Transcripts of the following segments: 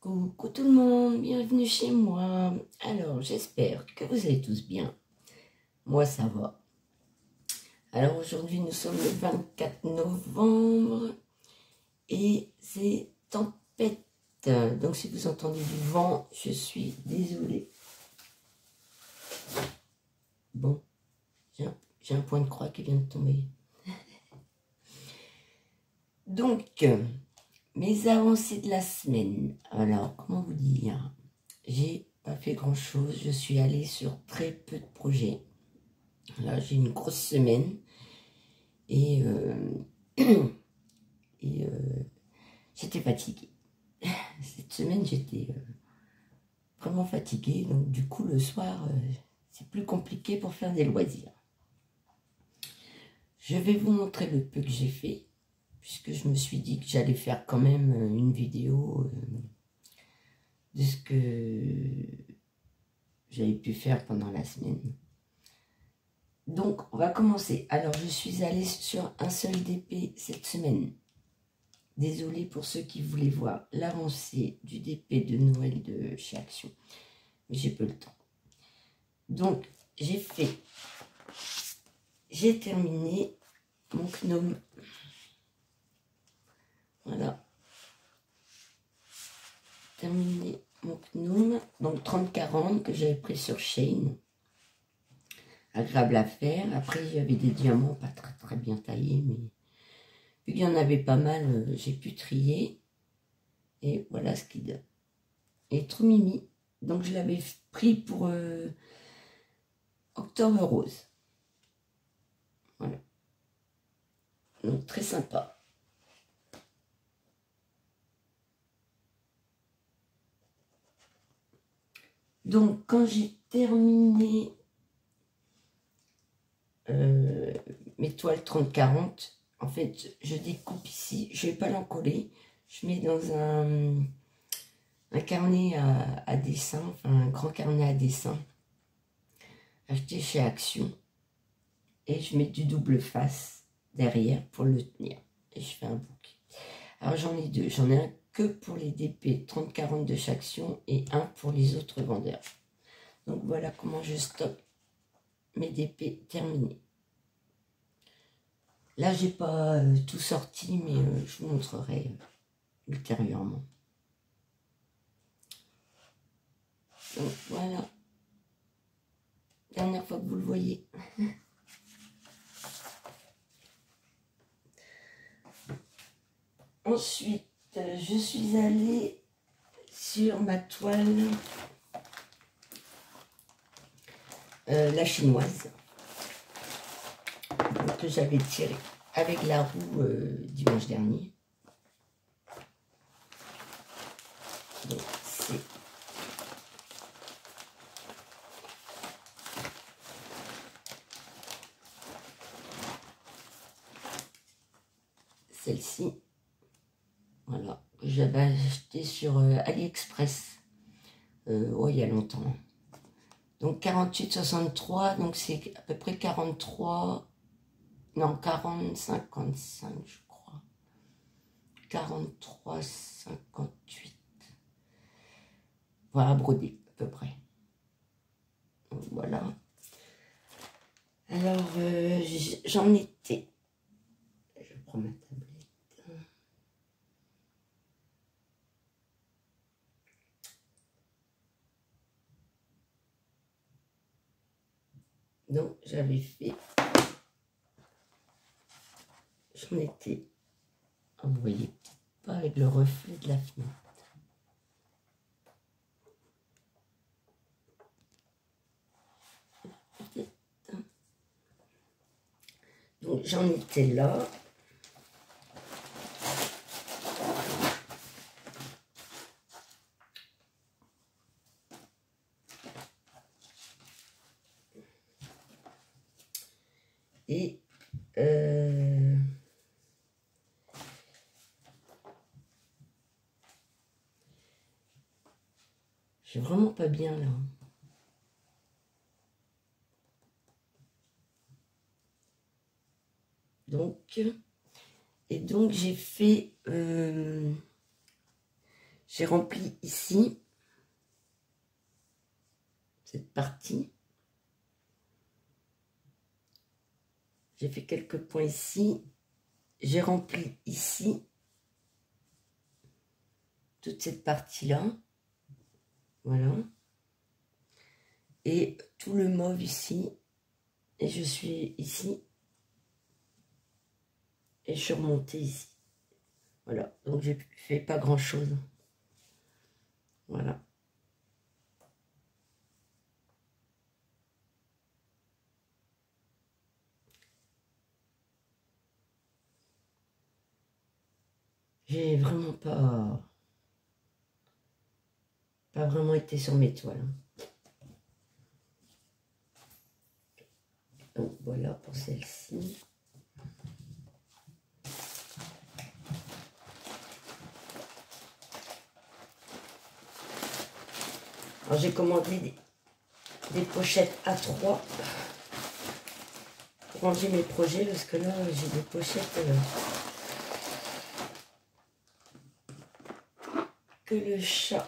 Coucou tout le monde, bienvenue chez moi. Alors, j'espère que vous allez tous bien. Moi, ça va. Alors, aujourd'hui, nous sommes le 24 novembre et c'est tempête. Donc, si vous entendez du vent, je suis désolée. Bon, j'ai un point de croix qui vient de tomber. Donc, mes avancées de la semaine. Alors, comment vous dire? J'ai pas fait grand chose. Je suis allée sur très peu de projets. Là, j'ai une grosse semaine. Et, j'étais fatiguée. Cette semaine, j'étais vraiment fatiguée. Donc, du coup, le soir, c'est plus compliqué pour faire des loisirs. Je vais vous montrer le peu que j'ai fait, puisque je me suis dit que j'allais faire quand même une vidéo de ce que j'avais pu faire pendant la semaine. Donc, on va commencer. Alors, je suis allée sur un seul DP cette semaine. Désolée pour ceux qui voulaient voir l'avancée du DP de Noël de chez Action. Mais j'ai peu le temps. Donc, j'ai terminé mon gnome. Voilà. Terminé mon gnome. Donc, 30-40 que j'avais pris sur Shein. Agréable à faire. Après, il y avait des diamants pas très, très bien taillés, mais vu qu'il y en avait pas mal, j'ai pu trier. Et voilà ce qu'il donne. Et trop mimi. Donc, je l'avais pris pour Octobre Rose. Voilà. Donc, très sympa. Donc, quand j'ai terminé mes toiles 30-40, en fait, je découpe ici. Je ne vais pas l'encoller. Je mets dans un carnet à dessin, enfin un grand carnet à dessin, acheté chez Action. Et je mets du double face derrière pour le tenir. Et je fais un bouquet. Alors, j'en ai deux. J'en ai un que pour les DP 30-40 de chaque Action et un pour les autres vendeurs. Donc, voilà comment je stocke mes DP terminés. Là, j'ai pas tout sorti, mais je vous montrerai ultérieurement. Donc, voilà. Dernière fois que vous le voyez. Ensuite, je suis allée sur ma toile, la chinoise, que j'avais tirée avec la roue dimanche dernier. Donc, c'est celle-ci. Voilà, que j'avais acheté sur AliExpress. Oh, il y a longtemps. Donc 48,63, donc c'est à peu près 43, non 40,55 je crois. 43,58. Voilà, brodé à peu près. Donc, voilà. Alors j'en étais. Je prends ma tablette. Donc j'avais fait. J'en étais. Oh, vous voyez pas avec le reflet de la fenêtre. Donc j'en étais là. Et je suis vraiment pas bien là. Donc, et donc j'ai fait J'ai rempli ici cette partie. J'ai fait quelques points ici. J'ai rempli ici toute cette partie-là. Voilà. Et tout le mauve ici. Et je suis ici. Et je suis remontée ici. Voilà. Donc, j'ai fait pas grand-chose. Voilà. J'ai vraiment pas vraiment été sur mes toiles. Donc voilà pour celle-ci. Alors j'ai commandé des pochettes A3 pour ranger mes projets parce que là j'ai des pochettes que le chat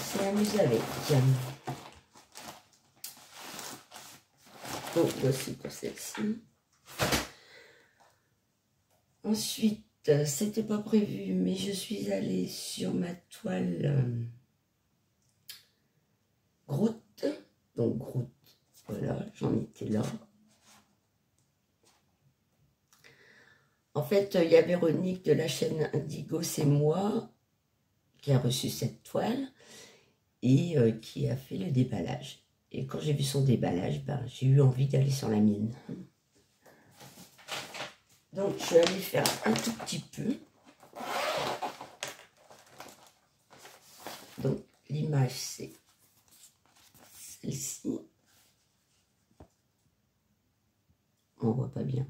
s'est amusé avec. Donc voici pour celle-ci. Ensuite, c'était pas prévu, mais je suis allée sur ma toile Groot. Donc Groot, voilà, j'en étais là. En fait, il y a Véronique de la chaîne Indigo, c'est moi, qui a reçu cette toile et qui a fait le déballage. Et quand j'ai vu son déballage, ben, j'ai eu envie d'aller sur la mienne. Donc, je vais aller faire un tout petit peu. Donc, l'image, c'est celle-ci. On voit pas bien.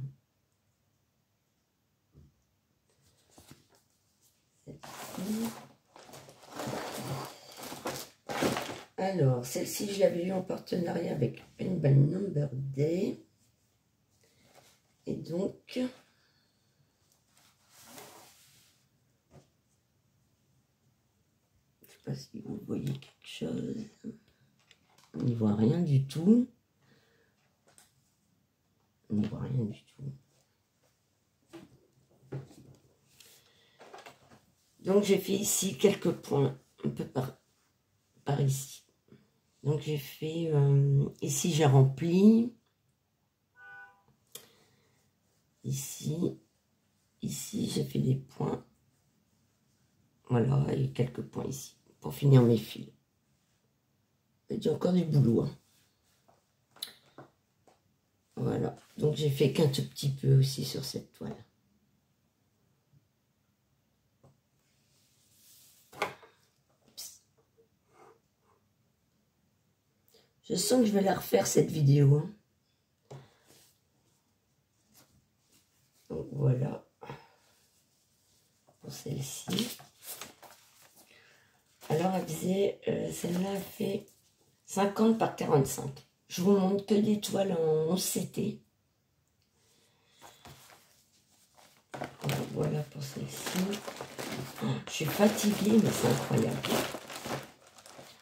Celle-ci. Alors, celle-ci, je l'avais eu en partenariat avec Pen by Number Day. Et donc, je ne sais pas si vous voyez quelque chose. On n'y voit rien du tout. On n'y voit rien du tout. Donc, j'ai fait ici quelques points, un peu par ici. Donc, j'ai fait... ici, j'ai rempli. Ici, j'ai fait des points. Voilà, et quelques points ici, pour finir mes fils. Il y a encore du boulot. Hein. Voilà, donc j'ai fait qu'un tout petit peu aussi sur cette toile. Je sens que je vais la refaire cette vidéo. Hein. Donc voilà, pour celle-ci. Alors elle faisait, celle-là fait 50 par 45. Je vous montre que des toiles en 11 CT. Voilà pour celle-ci. Je suis fatiguée, mais c'est incroyable.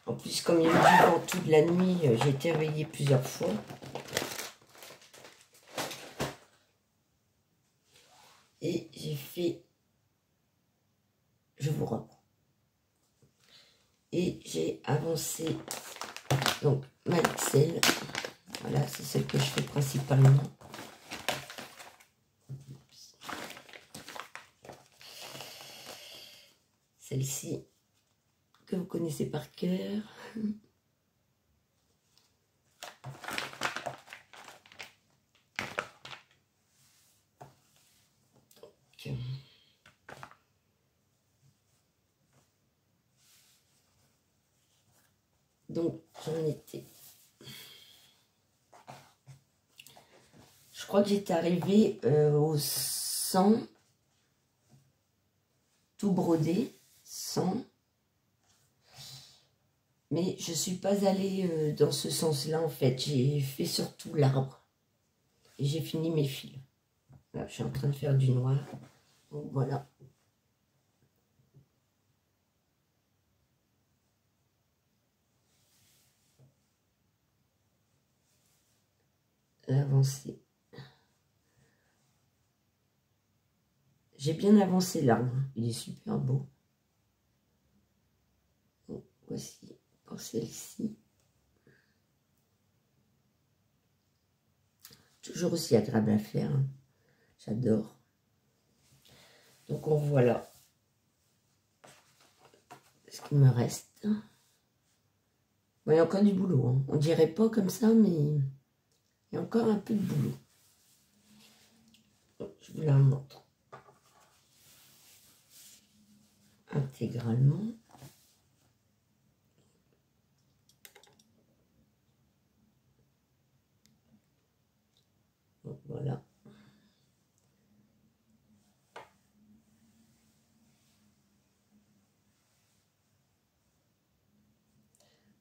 En plus, comme il y a eu du vent toute la nuit, j'ai été réveillée plusieurs fois. Et j'ai fait... Je vous reprends. Et j'ai avancé donc ma Excel. Voilà, c'est celle que je fais principalement. Celle-ci que vous connaissez par cœur. Donc j'en étais. Je crois que j'étais arrivée au 100, tout brodé, 100. Mais je ne suis pas allée dans ce sens-là, en fait. J'ai fait surtout l'arbre. Et j'ai fini mes fils. Là, je suis en train de faire du noir. Donc, voilà. l'avancée. J'ai bien avancé l'arbre, il est super beau. Bon, voici pour celle-ci. Toujours aussi agréable à faire, hein. J'adore. Donc on voit là ce qu'il me reste. Bon, il y a encore du boulot, hein. On dirait pas comme ça, mais il y a encore un peu de boulot. Je vous la montre intégralement. Donc, voilà.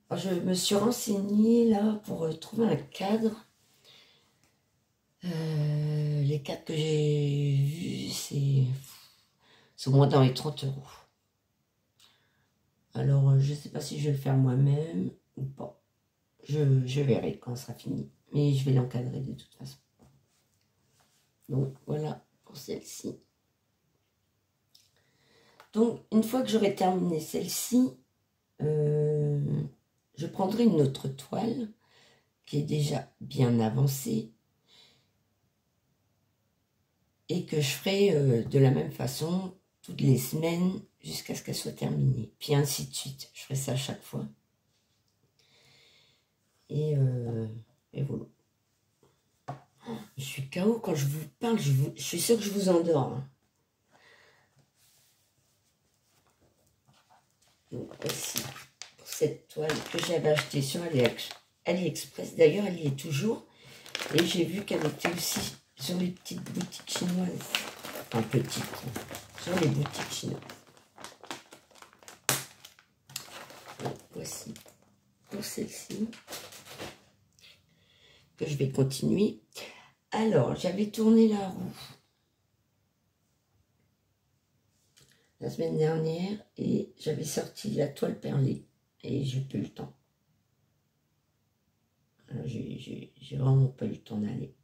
Alors, je me suis renseignée là pour trouver un cadre. Les cadres que j'ai vus, c'est au moins dans les 30 €. Alors, je ne sais pas si je vais le faire moi-même ou pas. Je verrai quand ce sera fini. Mais je vais l'encadrer de toute façon. Donc, voilà pour celle-ci. Donc, une fois que j'aurai terminé celle-ci, je prendrai une autre toile qui est déjà bien avancée et que je ferai de la même façon toutes les semaines jusqu'à ce qu'elle soit terminée. Puis ainsi de suite. Je ferai ça à chaque fois. Et voilà. Je suis KO quand je vous parle. Je suis sûre que je vous endors. Hein. Donc voici pour cette toile que j'avais achetée sur AliExpress. D'ailleurs, elle y est toujours. Et j'ai vu qu'elle était aussi sur les petites boutiques chinoises. Enfin, petites. Sur les boutiques chinoises. Donc, voici pour celle-ci. Que je vais continuer. Alors, j'avais tourné la roue la semaine dernière et j'avais sorti la toile perlée et j'ai plus le temps. J'ai vraiment pas eu le temps d'aller.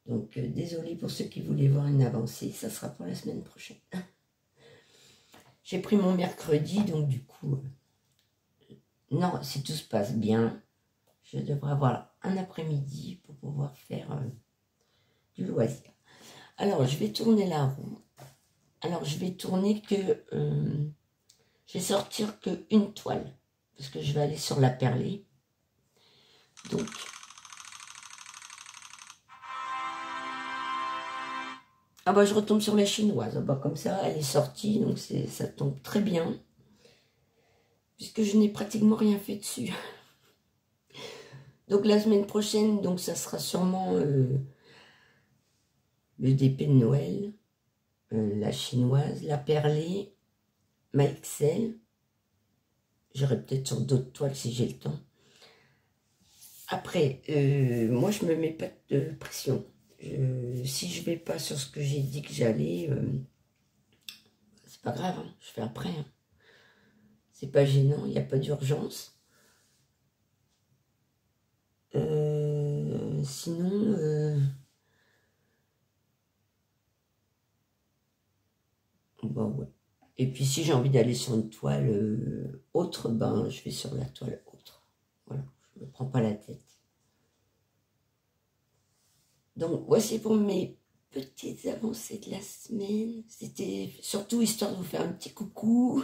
Donc, désolé pour ceux qui voulaient voir une avancée, ça sera pour la semaine prochaine. J'ai pris mon mercredi, donc du coup, non, si tout se passe bien, je devrais avoir un après-midi pour pouvoir faire du loisir. Alors, je vais tourner la roue. Alors, je vais tourner que... je vais sortir qu'une toile. Parce que je vais aller sur la perlée. Donc... Ah bah, je retombe sur la chinoise. Ah bah, comme ça, elle est sortie. Donc, ça tombe très bien. Puisque je n'ai pratiquement rien fait dessus. Donc, la semaine prochaine, donc ça sera sûrement le DP de Noël. La chinoise, la perlée, ma XL. J'aurai peut-être sur d'autres toiles si j'ai le temps. Après, moi, je me mets pas de pression. Si je vais pas sur ce que j'ai dit que j'allais, c'est pas grave, hein, je fais après. Hein. C'est pas gênant, il n'y a pas d'urgence. Sinon, bah ouais. Et puis si j'ai envie d'aller sur une toile autre, ben je vais sur la toile autre. Voilà, je ne me prends pas la tête. Donc voici pour mes petites avancées de la semaine. C'était surtout histoire de vous faire un petit coucou.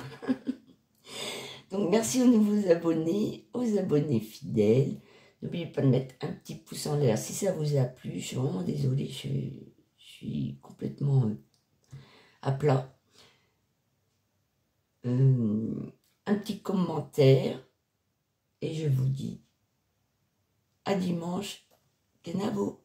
Donc merci aux nouveaux abonnés, aux abonnés fidèles. N'oubliez pas de mettre un petit pouce en l'air si ça vous a plu. Je suis vraiment désolée, je suis complètement à plat. Un petit commentaire. Et je vous dis à dimanche. Kenavo.